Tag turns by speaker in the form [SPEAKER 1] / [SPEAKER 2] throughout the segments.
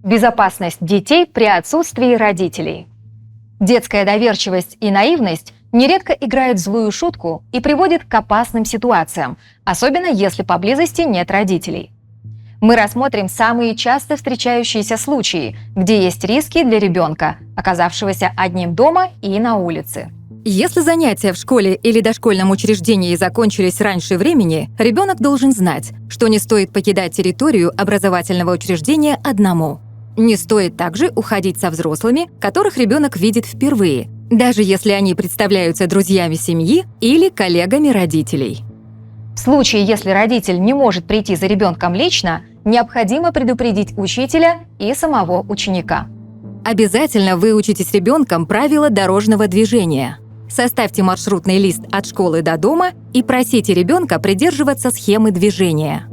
[SPEAKER 1] Безопасность детей при отсутствии родителей. Детская доверчивость и наивность нередко играют злую шутку и приводят к опасным ситуациям, особенно если поблизости нет родителей. Мы рассмотрим самые часто встречающиеся случаи, где есть риски для ребенка, оказавшегося одним дома и на улице.
[SPEAKER 2] Если занятия в школе или дошкольном учреждении закончились раньше времени, ребенок должен знать, что не стоит покидать территорию образовательного учреждения одному. Не стоит также уходить со взрослыми, которых ребенок видит впервые, даже если они представляются друзьями семьи или коллегами родителей.
[SPEAKER 1] В случае, если родитель не может прийти за ребенком лично, необходимо предупредить учителя и самого ученика.
[SPEAKER 2] Обязательно выучите с ребенком правила дорожного движения. Составьте маршрутный лист от школы до дома и просите ребенка придерживаться схемы движения.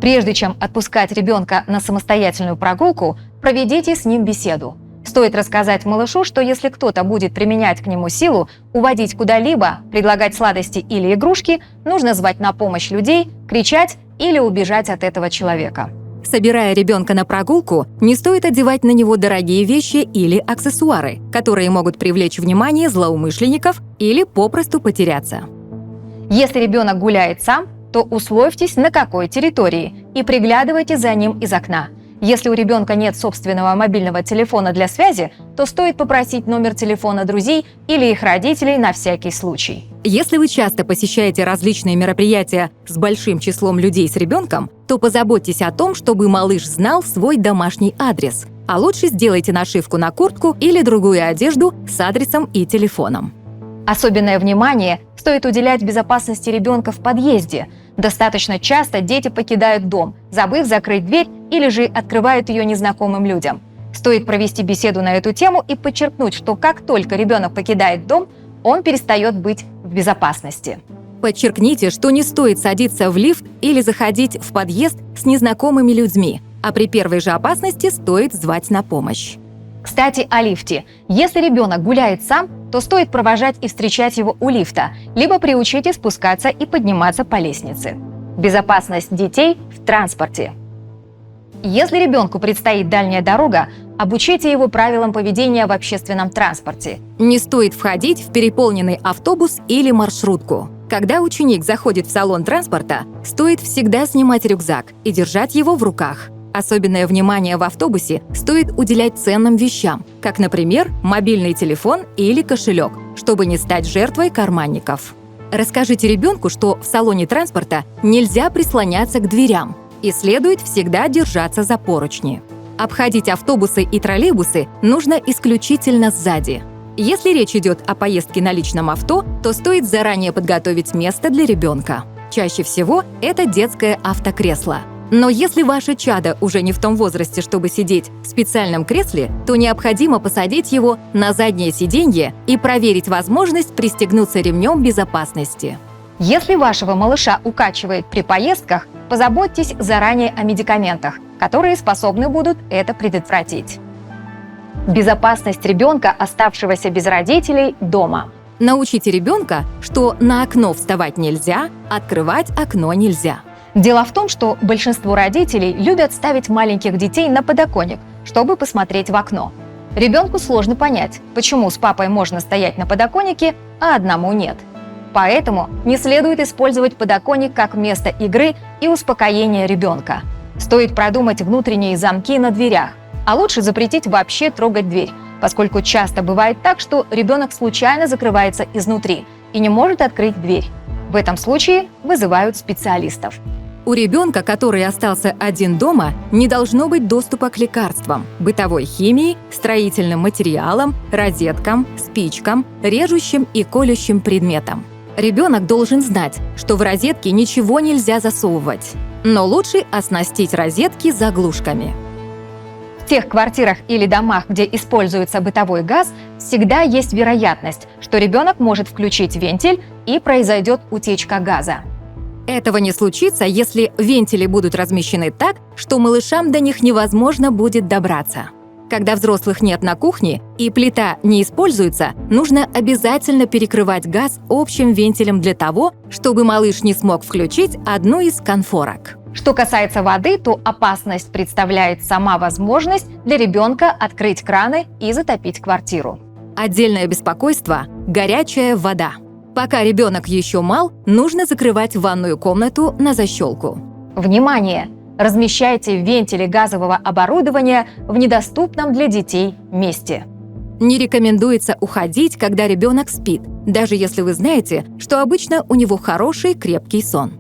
[SPEAKER 1] Прежде чем отпускать ребенка на самостоятельную прогулку, проведите с ним беседу. Стоит рассказать малышу, что если кто-то будет применять к нему силу, уводить куда-либо, предлагать сладости или игрушки, нужно звать на помощь людей, кричать или убежать от этого человека.
[SPEAKER 2] Собирая ребенка на прогулку, не стоит одевать на него дорогие вещи или аксессуары, которые могут привлечь внимание злоумышленников или попросту потеряться.
[SPEAKER 1] Если ребенок гуляет сам, то условьтесь, на какой территории, и приглядывайте за ним из окна. Если у ребенка нет собственного мобильного телефона для связи, то стоит попросить номер телефона друзей или их родителей на всякий случай.
[SPEAKER 2] Если вы часто посещаете различные мероприятия с большим числом людей с ребенком, то позаботьтесь о том, чтобы малыш знал свой домашний адрес. А лучше сделайте нашивку на куртку или другую одежду с адресом и телефоном.
[SPEAKER 1] Особенное внимание стоит уделять безопасности ребенка в подъезде. Достаточно часто дети покидают дом, забыв закрыть дверь или же открывают ее незнакомым людям. Стоит провести беседу на эту тему и подчеркнуть, что как только ребенок покидает дом, он перестает быть в безопасности.
[SPEAKER 2] Подчеркните, что не стоит садиться в лифт или заходить в подъезд с незнакомыми людьми, а при первой же опасности стоит звать на помощь.
[SPEAKER 1] Кстати, о лифте. Если ребенок гуляет сам, то стоит провожать и встречать его у лифта, либо приучите спускаться и подниматься по лестнице. Безопасность детей в транспорте. Если ребенку предстоит дальняя дорога, обучите его правилам поведения в общественном транспорте.
[SPEAKER 2] Не стоит входить в переполненный автобус или маршрутку. Когда ученик заходит в салон транспорта, стоит всегда снимать рюкзак и держать его в руках. Особенное внимание в автобусе стоит уделять ценным вещам, как, например, мобильный телефон или кошелек, чтобы не стать жертвой карманников. Расскажите ребенку, что в салоне транспорта нельзя прислоняться к дверям и следует всегда держаться за поручни. Обходить автобусы и троллейбусы нужно исключительно сзади. Если речь идет о поездке на личном авто, то стоит заранее подготовить место для ребенка. Чаще всего это детское автокресло. Но если ваше чадо уже не в том возрасте, чтобы сидеть в специальном кресле, то необходимо посадить его на заднее сиденье и проверить возможность пристегнуться ремнем безопасности.
[SPEAKER 1] Если вашего малыша укачивает при поездках, позаботьтесь заранее о медикаментах, которые способны будут это предотвратить. Безопасность ребенка, оставшегося без родителей, дома.
[SPEAKER 2] Научите ребенка, что на окно вставать нельзя, открывать окно нельзя.
[SPEAKER 1] Дело в том, что большинство родителей любят ставить маленьких детей на подоконник, чтобы посмотреть в окно. Ребенку сложно понять, почему с папой можно стоять на подоконнике, а одному нет. Поэтому не следует использовать подоконник как место игры и успокоения ребенка. Стоит продумать внутренние замки на дверях, а лучше запретить вообще трогать дверь, поскольку часто бывает так, что ребенок случайно закрывается изнутри и не может открыть дверь. В этом случае вызывают специалистов.
[SPEAKER 2] У ребенка, который остался один дома, не должно быть доступа к лекарствам, бытовой химии, строительным материалам, розеткам, спичкам, режущим и колющим предметам. Ребенок должен знать, что в розетке ничего нельзя засовывать, но лучше оснастить розетки заглушками.
[SPEAKER 1] В тех квартирах или домах, где используется бытовой газ, всегда есть вероятность, что ребенок может включить вентиль и произойдет утечка газа.
[SPEAKER 2] Этого не случится, если вентили будут размещены так, что малышам до них невозможно будет добраться. Когда взрослых нет на кухне и плита не используется, нужно обязательно перекрывать газ общим вентилем для того, чтобы малыш не смог включить одну из конфорок.
[SPEAKER 1] Что касается воды, то опасность представляет сама возможность для ребенка открыть краны и затопить квартиру.
[SPEAKER 2] Отдельное беспокойство – горячая вода. Пока ребенок еще мал, нужно закрывать ванную комнату на защелку.
[SPEAKER 1] Внимание! Размещайте вентили газового оборудования в недоступном для детей месте.
[SPEAKER 2] Не рекомендуется уходить, когда ребенок спит, даже если вы знаете, что обычно у него хороший крепкий сон.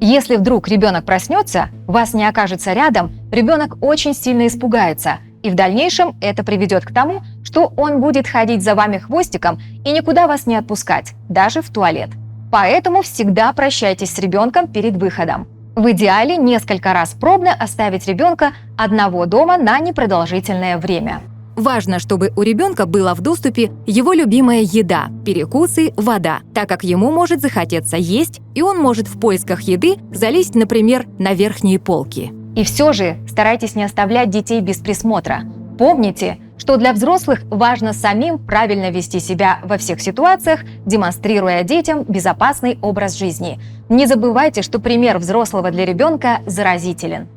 [SPEAKER 1] Если вдруг ребенок проснется, вас не окажется рядом, ребенок очень сильно испугается, и в дальнейшем это приведет к тому, что он будет ходить за вами хвостиком и никуда вас не отпускать, даже в туалет. Поэтому всегда прощайтесь с ребенком перед выходом. В идеале несколько раз пробно оставить ребенка одного дома на непродолжительное время.
[SPEAKER 2] Важно, чтобы у ребенка была в доступе его любимая еда, перекусы, вода, так как ему может захотеться есть, и он может в поисках еды залезть, например, на верхние полки.
[SPEAKER 1] И все же старайтесь не оставлять детей без присмотра. Помните, что для взрослых важно самим правильно вести себя во всех ситуациях, демонстрируя детям безопасный образ жизни. Не забывайте, что пример взрослого для ребенка заразителен.